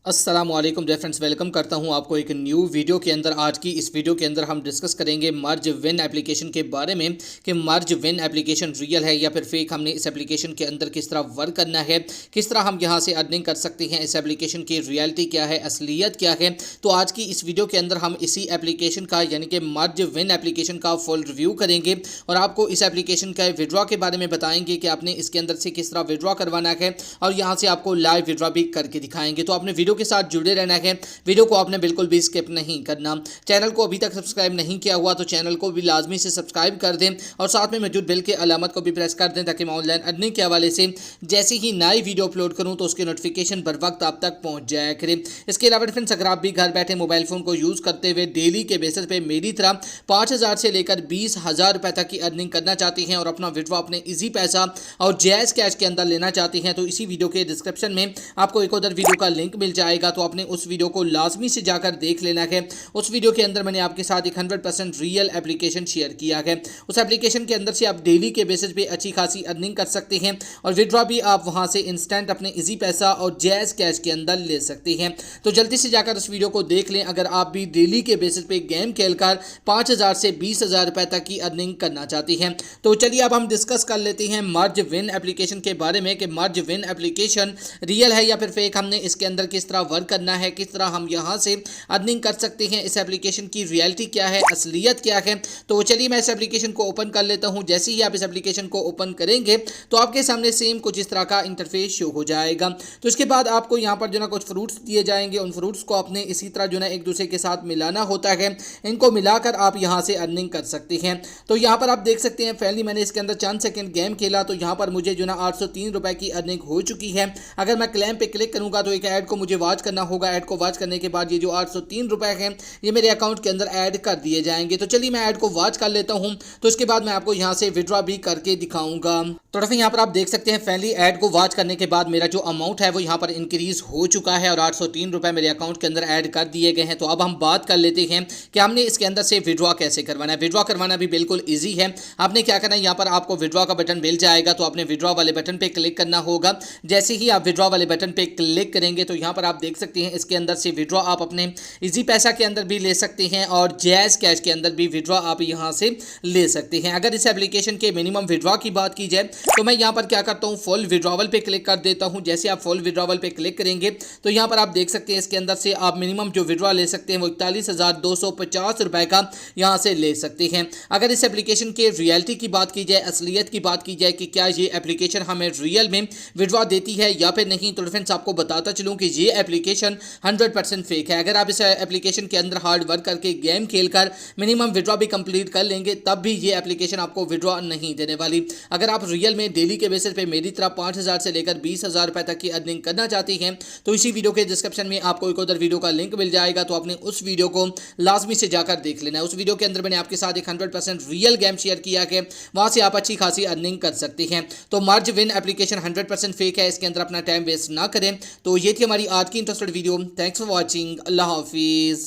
अस्सलामुअलैकुम dear friends, welcome करता हूं आपको एक न्यू वीडियो के अंदर। आज की इस वीडियो के अंदर हम डिस्कस करेंगे मर्ज विन एप्लीकेशन के बारे में कि मर्ज विन एप्लीकेशन रियल है या फिर फेक। हमने इस एप्लीकेशन के अंदर किस तरह वर्क करना है, किस तरह हम यहां से अर्निंग कर सकते हैं, इस एप्लीकेशन की रियलिटी क्या है, असलियत क्या है। तो आज की इस वीडियो के अंदर हम इसी एप्लीकेशन का यानी कि मर्ज विन एप्लीकेशन का फुल रिव्यू करेंगे और आपको इस एप्लीकेशन का विड्रॉ के बारे में बताएंगे कि आपने इसके अंदर से किस तरह विड्रॉ करवाना है और यहाँ से आपको लाइव विड्रॉ भी करके दिखाएंगे। तो आपने वीडियो के साथ जुड़े रहना है, वीडियो को आपने बिल्कुल भी स्किप नहीं करना। चैनल को अभी तक सब्सक्राइब नहीं किया हुआ तो चैनल को भी लाजमी से सब्सक्राइब कर दें और साथ में मौजूद बेल के अलामत को भी प्रेस कर दें ताकि मैं ऑनलाइन अर्निंग के हवाले से जैसे ही नई वीडियो अपलोड करूं तो उसके नोटिफिकेशन बर वक्त आप तक पहुंच जाया करें। इसके अलावा फ्रेंड्स, अगर आप भी घर बैठे मोबाइल फोन को यूज़ करते हुए डेली के बेसिस पे मेरी तरह 5,000 से लेकर 20,000 रुपए तक की अर्निंग करना चाहती हैं और अपना विड्रॉ अपने इजी पैसा और जैज़ कैश के अंदर लेना चाहती हैं तो इसी वीडियो के डिस्क्रिप्शन में आपको एक उधर वीडियो का लिंक मिल जाएगा। तो आपने उस वीडियो को लाजमी से जाकर देख लेना है। उस वीडियो के अंदर मैंने आपके साथ एक 100% रियल एप्लीकेशन शेयर किया है। उस एप्लीकेशन के अंदर से आप डेली के बेसिस पे अच्छी खासी अर्निंग कर सकते हैं और विड्रॉ भी आप वहां से इंस्टेंट अपने इजी पैसा और जैज़ कैश के अंदर ले सकते हैं। तो जल्दी से जाकर उस वीडियो को देख लें अगर आप भी डेली के बेसिस पे गेम खेलकर 5,000 से 20,000 रुपए तक की अर्निंग करना चाहती हैं। तो चलिए अब हम डिस्कस कर लेते हैं मर्ज विन एप्लीकेशन के बारे में कि मर्ज विन एप्लीकेशन रियल है या फिर फेक। हमने इसके अंदर किस तरह वर्क करना है, किस तरह हम यहां से अर्निंग कर सकते हैं, इस एप्लीकेशन की रियलिटी क्या है, असलियत क्या है। तो चलिए मैं इस एप्लीकेशन को ओपन कर लेता हूं। जैसे ही आप इस एप्लीकेशन को ओपन करेंगे तो आपके सामने सेम कुछ इस तरह का इंटरफेस शो हो जाएगा। तो इसके बाद आपको यहां पर जो ना कुछ फ्रूट्स दिए जाएंगे, उन फ्रूट्स को आपने इसी तरह जो ना एक दूसरे के साथ मिलाना होता है। इनको मिलाकर आप यहां से अर्निंग कर सकते हैं। तो यहां पर आप देख सकते हैं पहले मैंने इसके अंदर चंद सेकंड गेम खेला तो यहां पर मुझे जो ना 803 रुपए की अर्निंग हो चुकी है। अगर मैं क्लेम पे क्लिक करूंगा तो एक ऐड को मुझे वॉच करना होगा। ऐड को वॉच करने के बाद ये जो 803 रुपए हैं ये मेरे अकाउंट के अंदर ऐड कर दिए जाएंगे। तो चलिए मैं ऐड को वॉच कर लेता हूं। तो इसके बाद मैं आपको यहां से विड्रॉ भी करके दिखाऊंगा। तो फिर यहां पर आप देख सकते हैं फाइनली ऐड को वॉच करने के बाद मेरा जो अमाउंट है वो यहां पर इंक्रीज हो चुका है और 803 रुपए मेरे अकाउंट के अंदर ऐड कर दिए गए हैं। तो अब हम बात कर लेते हैं कि हमने इसके अंदर से विड्रॉ कैसे करवाना है। विड्रॉ करवाना भी बिल्कुल ईजी है। आपने क्या करना है, यहाँ पर आपको विड्रॉ का बटन मिल जाएगा तो आपने विड्रॉ वाले बटन पे क्लिक करना होगा। जैसे ही आप विड्रॉ वाले बटन पे क्लिक करेंगे तो यहाँ पर आप देख सकते हैं इसके अंदर से विड्रॉ आप अपने इजी पैसा के अंदर भी ले सकते हैं और जैज़ कैश के अंदर भी विड्रॉ आप यहाँ से ले सकते हैं। अगर इस एप्लीकेशन के मिनिमम विड्रॉ की बात की जाए तो मैं यहाँ पर क्या करता हूँ, फुल विड्रॉवल पे क्लिक कर देता हूँ। जैसे आप फुल विड्रॉवल पे क्लिक करेंगे तो यहाँ पर आप देख सकते हैं इसके अंदर से आप मिनिमम जो विड्रॉ ले सकते हैं वो 41,250 रुपए का यहाँ से ले सकते हैं। अगर इस एप्लीकेशन के रियलिटी की बात की जाए, असलियत की बात की जाए कि क्या ये एप्लीकेशन हमें रियल में विड्रॉ देती है या फिर नहीं, तो फ्रेंड्स आपको बताता चलूँ कि ये एप्लीकेशन 100% फेक है। अगर आप इस एप्लीकेशन के अंदर हार्ड वर्क करके गेम खेलकर मिनिमम विड्रॉ भी कंप्लीट कर लेंगे तब भी ये एप्लीकेशन आपको विड्रॉ नहीं देने वाली। अगर आप रियल में डेली के बेसिस पे मेरी तरह 5,000 से लेकर 20,000 रुपए तक की अर्निंग करना चाहती हैं तो इसी वीडियो के डिस्क्रिप्शन में आपको एक उधर वीडियो का लिंक मिल जाएगा। तो आपने उस वीडियो को लाजमी से जाकर देख लेना है। उस वीडियो के अंदर मैंने आपके साथ एक 100% रियल गेम शेयर किया है, वहां से आप अच्छी खासी अर्निंग कर सकते हैं। तो मर्ज विन एप्लीकेशन 100% फेक है, इसके अंदर अपना टाइम वेस्ट ना करें। तो ये थी हमारी आज की interested video. Thanks for watching. Allah Hafiz.